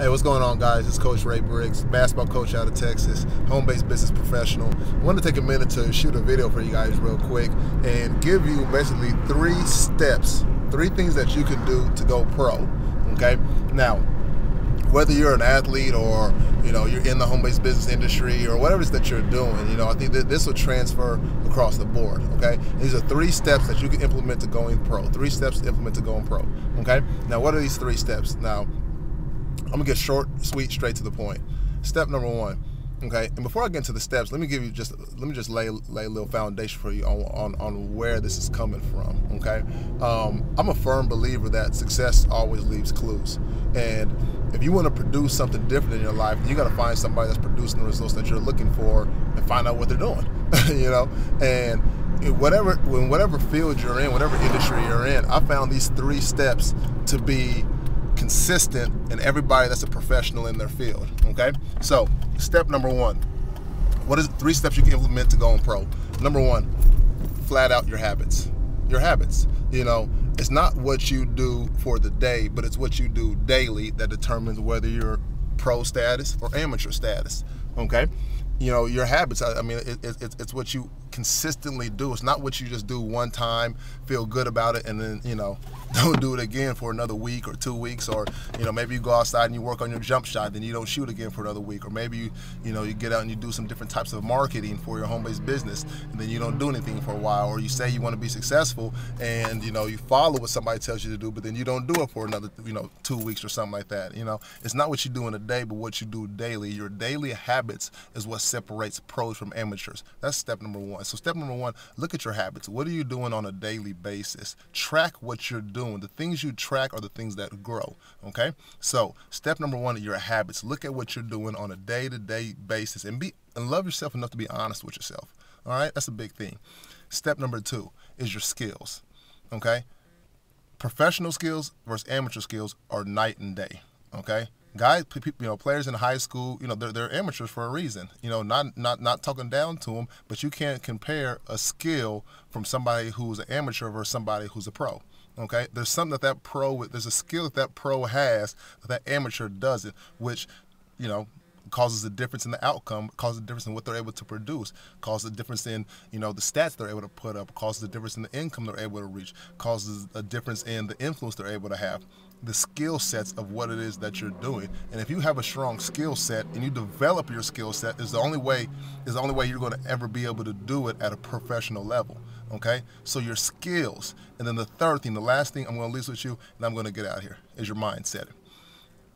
Hey, what's going on, guys? It's Coach Ray Briggs, basketball coach out of Texas, home-based business professional. I wanted to take a minute to shoot a video for you guys real quick and give you basically 3 steps, 3 things that you can do to go pro, okay? Now, whether you're an athlete or, you're in the home-based business industry or whatever it is that you're doing, I think that this will transfer across the board, okay? These are 3 steps that you can implement to going pro, 3 steps to implement to going pro, okay? Now, what are these 3 steps? Now, I'm gonna get short, sweet, straight to the point. Step number 1, okay. And before I get into the steps, let me just lay a little foundation for you on where this is coming from, okay. I'm a firm believer that success always leaves clues, and if you want to produce something different in your life, you got to find somebody that's producing the results that you're looking for and find out what they're doing, And in whatever field you're in, whatever industry you're in, I found these 3 steps to be consistent in everybody that's a professional in their field, okay? So, step number 1, what is 3 steps you can implement to going pro? Number 1, flat out your habits. Your habits, it's not what you do for the day, but it's what you do daily that determines whether you're pro status or amateur status, okay? Your habits, I mean, it's what you consistently do. It's not what you just do one time, feel good about it, and then, don't do it again for another week or 2 weeks, or, maybe you go outside and you work on your jump shot, then you don't shoot again for another week, or maybe, you get out and you do some different types of marketing for your home-based business, and then you don't do anything for a while, or you say you want to be successful, and, you follow what somebody tells you to do, but then you don't do it for another, 2 weeks or something like that. It's not what you do in a day, but what you do daily. Your daily habits is what separates pros from amateurs. That's step number 1. So step number 1, look at your habits. What are you doing on a daily basis? Track what you're doing. The things you track are the things that grow, okay? So step number 1, your habits. Look at what you're doing on a day-to-day basis and love yourself enough to be honest with yourself, all right? That's a big thing. Step number 2 is your skills, okay? Professional skills versus amateur skills are night and day, okay? Guys, players in high school, they're amateurs for a reason. Not talking down to them, but you can't compare a skill from somebody who's an amateur versus somebody who's a pro. Okay, there's something there's a skill that pro has that amateur doesn't, which, causes a difference in the outcome, causes a difference in what they're able to produce, causes a difference in, the stats they're able to put up, causes a difference in the income they're able to reach, causes a difference in the influence they're able to have. The skill sets of what it is that you're doing. And if you have a strong skill set and you develop your skill set, is the only way you're going to ever be able to do it at a professional level. Okay? So your skills. And then the third thing, the last thing I'm going to leave with you, and I'm going to get out of here, is your mindset.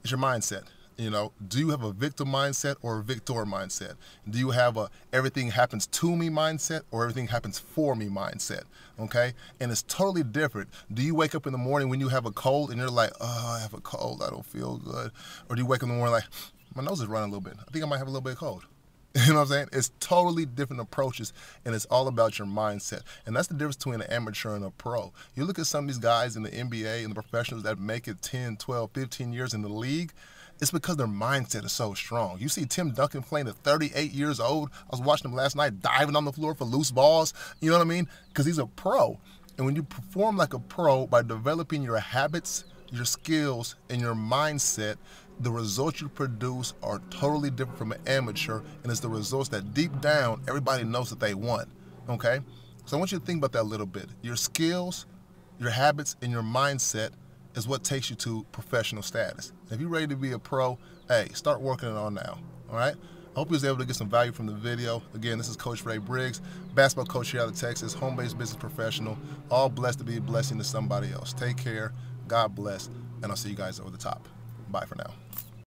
It's your mindset. Do you have a victim mindset or a victor mindset? Do you have a everything happens to me mindset or everything happens for me mindset? Okay? And it's totally different. Do you wake up in the morning when you have a cold and you're like, oh, I have a cold, I don't feel good? Or do you wake up in the morning like, my nose is running a little bit, I think I might have a little bit of cold? You know what I'm saying? It's totally different approaches, and it's all about your mindset. And that's the difference between an amateur and a pro. You look at some of these guys in the NBA and the professionals that make it 10, 12, 15 years in the league, it's because their mindset is so strong. You see Tim Duncan playing at 38 years old. I was watching him last night diving on the floor for loose balls. You know what I mean? Because he's a pro. And when you perform like a pro by developing your habits, your skills, and your mindset, the results you produce are totally different from an amateur, and it's the results that deep down everybody knows that they want, okay? So I want you to think about that a little bit. Your skills, your habits, and your mindset is what takes you to professional status. If you're ready to be a pro, hey, start working it on now, all right? I hope you was able to get some value from the video. Again, this is Coach Ray Briggs, basketball coach here out of Texas, home-based business professional, all blessed to be a blessing to somebody else. Take care, God bless, and I'll see you guys over the top. Bye for now.